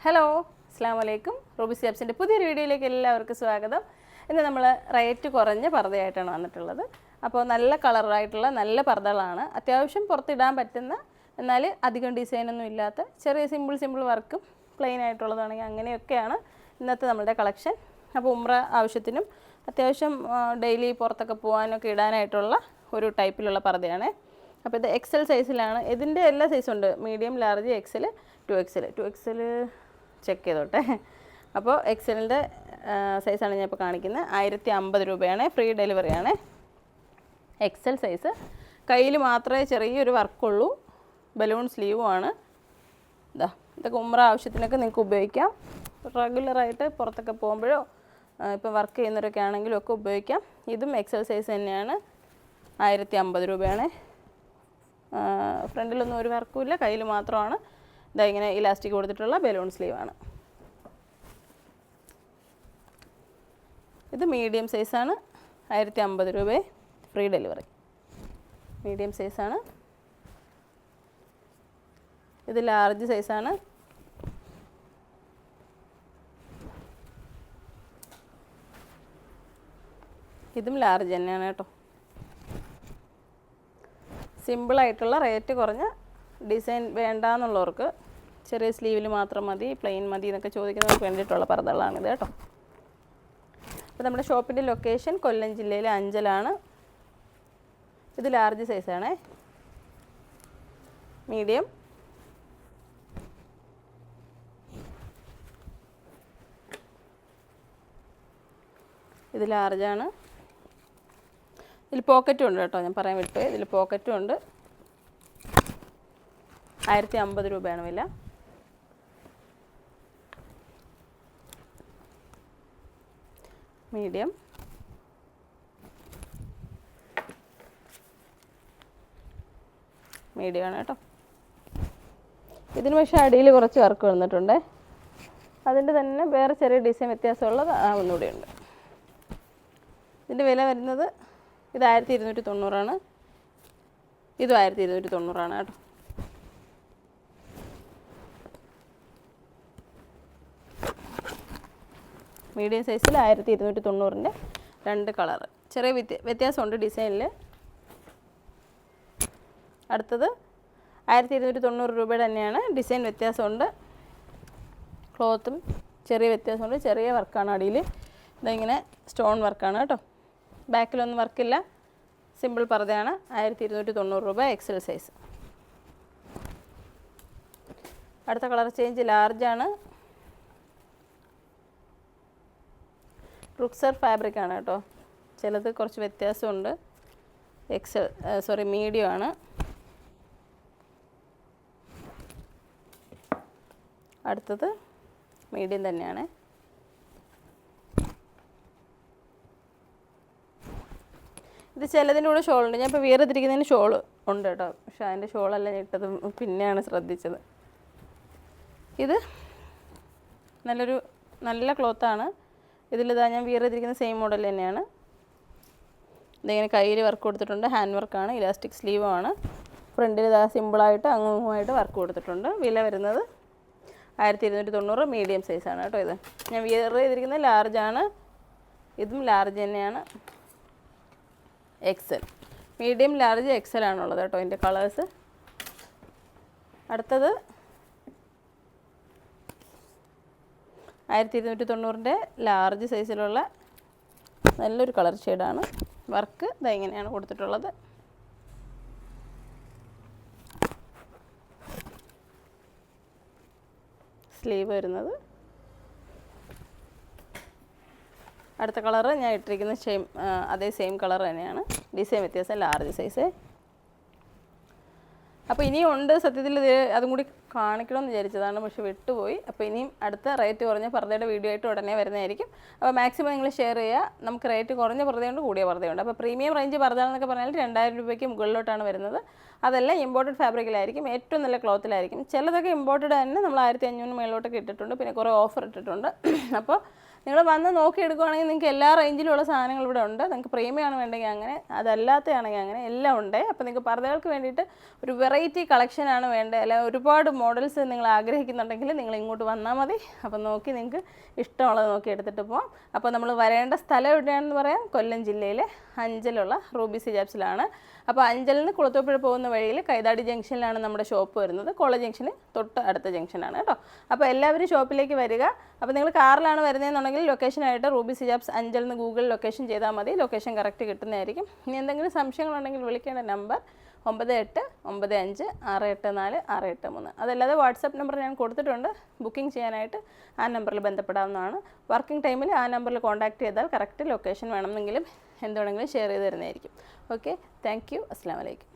Hello, അസ്സാം വലൈക്കും. Ruby സ്റ്റെപ്സിൻ്റെ പുതിയൊരു വീഡിയോയിലേക്ക് എല്ലാവർക്കും സ്വാഗതം. ഇന്ന് നമ്മൾ റേറ്റ് കുറഞ്ഞ പർദ്ദയായിട്ടാണ് വന്നിട്ടുള്ളത്. അപ്പോൾ നല്ല കളറായിട്ടുള്ള നല്ല പർദ്ദകളാണ്. അത്യാവശ്യം പുറത്തിടാൻ പറ്റുന്ന, എന്നാൽ അധികം ഡിസൈനൊന്നും ഇല്ലാത്ത ചെറിയ സിമ്പിൾ വർക്കും പ്ലെയിൻ ആയിട്ടുള്ളതാണെങ്കിൽ അങ്ങനെയൊക്കെയാണ് ഇന്നത്തെ നമ്മുടെ കളക്ഷൻ. അപ്പോൾ ഉംറ ആവശ്യത്തിനും അത്യാവശ്യം ഡെയിലി പുറത്തൊക്കെ പോകാനൊക്കെ ഇടാനായിട്ടുള്ള ഒരു ടൈപ്പിലുള്ള പർദ്ദയാണ്. അപ്പോൾ ഇത് എക്സൽ സൈസിലാണ്. ഇതിൻ്റെ എല്ലാ സൈസും ഉണ്ട്, medium, large, Excel, 2XL check ചെയ്തോട്ടെ. അപ്പോൾ എക്സലിൻ്റെ സൈസാണ് ഞാൻ ഇപ്പോൾ കാണിക്കുന്നത്. 1050 രൂപയാണ്, ഫ്രീ ഡെലിവറിയാണ്. XL size. കയ്യിൽ മാത്രമേ ചെറിയൊരു വർക്കുള്ളൂ, ബലൂൺ സ്ലീവുമാണ്. ഇതൊക്കെ ഉംറ ആവശ്യത്തിനൊക്കെ നിങ്ങൾക്ക് ഉപയോഗിക്കാം. റെഗുലറായിട്ട് പുറത്തൊക്കെ പോകുമ്പോഴോ ഇപ്പോൾ വർക്ക് ചെയ്യുന്നവരൊക്കെ ആണെങ്കിലും ഒക്കെ ഉപയോഗിക്കാം. ഇതും എക്സൽ സൈസ് തന്നെയാണ്. 1050 രൂപയാണ്. ഫ്രണ്ടിലൊന്നും ഒരു വർക്കുമില്ല, കയ്യിൽ മാത്രമാണ്. ഇങ്ങനെ ഇലാസ്റ്റിക് കൊടുത്തിട്ടുള്ള ബലൂൺ സ്ലീവാണ്. ഇത് മീഡിയം സൈസാണ്, 1050 രൂപ, ഫ്രീ ഡെലിവറി. മീഡിയം സൈസാണ്. ഇത് ലാർജ് സൈസാണ്. ഇതും ലാർജ് തന്നെയാണ് കേട്ടോ. സിമ്പിളായിട്ടുള്ള റേറ്റ് കുറഞ്ഞ ഡിസൈൻ വേണ്ടാന്നുള്ളവർക്ക്, ചെറിയ സ്ലീവിൽ മാത്രം മതി, പ്ലെയിൻ മതി എന്നൊക്കെ ചോദിക്കുന്നവർക്ക് വേണ്ടിയിട്ടുള്ള പർദ്ദകളാണിത് കേട്ടോ. അപ്പോൾ നമ്മുടെ ഷോപ്പിൻ്റെ ലൊക്കേഷൻ കൊല്ലം ജില്ലയിലെ അഞ്ചലാണ്. ഇത് ലാർജ് സൈസാണേ. മീഡിയം, ഇത് ലാർജാണ്. ഇതിൽ പോക്കറ്റും ഉണ്ട് കേട്ടോ, ഞാൻ പറയാൻ വിട്ടു. ഇതിൽ പോക്കറ്റും ഉണ്ട്. 1050 രൂപയാണ് വില. മീഡിയം, മീഡിയമാണ് കേട്ടോ. ഇതിന് പക്ഷേ അടിയിൽ കുറച്ച് വർക്ക് വന്നിട്ടുണ്ട്. അതിൻ്റെ തന്നെ വേറെ ചെറിയ ഡിസൈൻ വ്യത്യാസമുള്ളത് ഒന്നുകൂടെ ഉണ്ട്. ഇതിൻ്റെ വില വരുന്നത്, ഇത് 1290 ഇതും 1290 കേട്ടോ. മീഡിയം സൈസിൽ 1290 രണ്ട് കളറ്. ചെറിയ വ്യത്യാസമുണ്ട് ഡിസൈനിൽ. അടുത്തത് 1290 രൂപയുടെ തന്നെയാണ്, ഡിസൈൻ വ്യത്യാസമുണ്ട്. ക്ലോത്തും ചെറിയ വ്യത്യാസമുണ്ട്. ചെറിയ വർക്കാണ് അടിയിൽ. ഇതിങ്ങനെ സ്റ്റോൺ വർക്കാണ് കേട്ടോ. ബാക്കിലൊന്നും വർക്കില്ല, സിമ്പിൾ പർദ്ദയാണ്. 1290 രൂപ, എക്സൽ സൈസ്. അടുത്ത കളർ ചേഞ്ച് ലാർജാണ്. റുക്സർ ഫാബ്രിക്കാണ് കേട്ടോ. ചിലത് കുറച്ച് വ്യത്യാസമുണ്ട്. മീഡിയം ആണ്. അടുത്തത് മീഡിയം തന്നെയാണ്. ഇത് ചിലതിൻ്റെ കൂടെ ഷോളുണ്ട്. ഞാൻ ഇപ്പോൾ വേറെതിരിക്കുന്നതിന് ഷോൾ ഉണ്ട് കേട്ടോ, പക്ഷെ അതിൻ്റെ ഷോളല്ല ഞാൻ ഇട്ടത്, പിന്നെയാണ് ശ്രദ്ധിച്ചത്. ഇത് നല്ല ക്ലോത്താണ്. ഇതിലിതാ ഞാൻ വേറെതിരിക്കുന്ന സെയിം മോഡൽ തന്നെയാണ്. ഇതിങ്ങനെ കയ്യിൽ വർക്ക് കൊടുത്തിട്ടുണ്ട്, ഹാൻഡ് വർക്കാണ്, ഇലാസ്റ്റിക് സ്ലീവാണ്. ഫ്രണ്ടിൽ ഇതാ സിമ്പിളായിട്ട് അങ്ങുമായിട്ട് വർക്ക് കൊടുത്തിട്ടുണ്ട്. വില വരുന്നത് 1290, മീഡിയം സൈസാണ് കേട്ടോ. ഇത് ഞാൻ വേറെ ചെയ്തിരിക്കുന്നത് ലാർജാണ്. ഇതും ലാർജ് തന്നെയാണ്. എക്സൽ, മീഡിയം, ലാർജ്, എക്സൽ ആണുള്ളത് കേട്ടോ ഇതിൻ്റെ കളേഴ്സ്. അടുത്തത് 1290 ലാർജ് സൈസിലുള്ള നല്ലൊരു കളർ ഷെയ്ഡാണ്. വർക്ക് ഇതാ ഇങ്ങനെയാണ് കൊടുത്തിട്ടുള്ളത്. സ്ലീവ് വരുന്നത്. അടുത്ത കളറ് ഞാൻ ഇട്ടിരിക്കുന്ന അതേ സെയിം കളർ തന്നെയാണ്. ഡിസൈൻ വ്യത്യാസം, ലാർജ് സൈസ്. അപ്പോൾ ഇനിയും ഉണ്ട്. സത്യത്തിൽ ഇത് അതും കൂടി കാണിക്കണമെന്ന് വിചാരിച്ചതാണ്, പക്ഷെ വിട്ടുപോയി. അപ്പോൾ ഇനിയും അടുത്ത റേറ്റ് കുറഞ്ഞ പർദ്ദയുടെ വീഡിയോ ആയിട്ട് ഉടനെ വരുന്നതായിരിക്കും. അപ്പോൾ മാക്സിമം നിങ്ങൾ ഷെയർ ചെയ്യുക. നമുക്ക് റേറ്റ് കുറഞ്ഞ പർദ്ദയുണ്ട്, കൂടിയ പർദ്ദയുണ്ട്. അപ്പോൾ പ്രീമിയം റേഞ്ച് പർദ്ദ എന്നൊക്കെ പറഞ്ഞാൽ 2000 രൂപയ്ക്ക് മുകളിലോട്ടാണ് വരുന്നത്. അതെല്ലാം ഇമ്പോർട്ടഡ് ഫാബ്രിക്കിലായിരിക്കും, ഏറ്റവും നല്ല ക്ലോത്തിലായിരിക്കും. ചിലതൊക്കെ ഇമ്പോർട്ടഡ് തന്നെ നമ്മൾ 1500 മേളിലോട്ടൊക്കെ ഇട്ടിട്ടുണ്ട്. പിന്നെ കുറേ ഓഫർ ഇട്ടിട്ടുണ്ട്. അപ്പോൾ നിങ്ങൾ വന്ന് നോക്കി എടുക്കുകയാണെങ്കിൽ നിങ്ങൾക്ക് എല്ലാ റേഞ്ചിലുള്ള സാധനങ്ങൾ ഇവിടെ ഉണ്ട്. നിങ്ങൾക്ക് പ്രീമിയമാണ് വേണ്ടെങ്കിൽ അങ്ങനെ, അതല്ലാത്തതാണെങ്കിൽ അങ്ങനെ എല്ലാം ഉണ്ട്. അപ്പോൾ നിങ്ങൾക്ക് പർദ്ദകൾക്ക് വേണ്ടിയിട്ട് ഒരു വെറൈറ്റി കളക്ഷനാണ് വേണ്ടത്, അല്ല ഒരുപാട് മോഡൽസ് നിങ്ങൾ ആഗ്രഹിക്കുന്നുണ്ടെങ്കിൽ നിങ്ങൾ ഇങ്ങോട്ട് വന്നാൽ മതി. അപ്പോൾ നോക്കി നിങ്ങൾക്ക് ഇഷ്ടമുള്ളത് നോക്കി എടുത്തിട്ട് പോകാം. അപ്പോൾ നമ്മൾ വരേണ്ട സ്ഥലം എവിടെയാണെന്ന് പറയാം, കൊല്ലം ജില്ലയിലെ അഞ്ചലുള്ള റൂബീസ് ഹിജാബ്സിലാണ്. അപ്പോൾ അഞ്ചലിൽ നിന്ന് കുളത്തൂപ്പുഴ പോകുന്ന വഴിയിൽ കൈതാടി ജംഗ്ഷനിലാണ് നമ്മുടെ ഷോപ്പ് വരുന്നത്. കോളേജ് ജംഗ്ഷന് തൊട്ട് അടുത്ത ജംഗ്ഷനാണ് കേട്ടോ. അപ്പോൾ എല്ലാവരും ഷോപ്പിലേക്ക് വരിക. അപ്പോൾ നിങ്ങൾ കാറിലാണ് വരുന്നതെന്നുണ്ടെങ്കിൽ ലൊക്കേഷനായിട്ട് റൂബീസ് ഹിജാബ്സ് അഞ്ചലിൽ നിന്ന് ഗൂഗിൾ ലൊക്കേഷൻ ചെയ്താൽ മതി, ലൊക്കേഷൻ കറക്റ്റ് കിട്ടുന്നതായിരിക്കും. ഇനി എന്തെങ്കിലും സംശയങ്ങളുണ്ടെങ്കിൽ വിളിക്കേണ്ട നമ്പർ 9895568463. അതല്ലാതെ വാട്സാപ്പ് നമ്പർ ഞാൻ കൊടുത്തിട്ടുണ്ട്, ബുക്കിംഗ് ചെയ്യാനായിട്ട് ആ നമ്പറിൽ ബന്ധപ്പെടാവുന്നതാണ്. വർക്കിംഗ് ടൈമിൽ ആ നമ്പറിൽ കോൺടാക്ട് ചെയ്താൽ കറക്റ്റ് ലൊക്കേഷൻ വേണമെന്നെങ്കിലും എന്ത് വേണമെങ്കിലും ഷെയർ ചെയ്ത് തരുന്നതായിരിക്കും. Okay, thank you. അസ്സലാമു അലൈക്കും.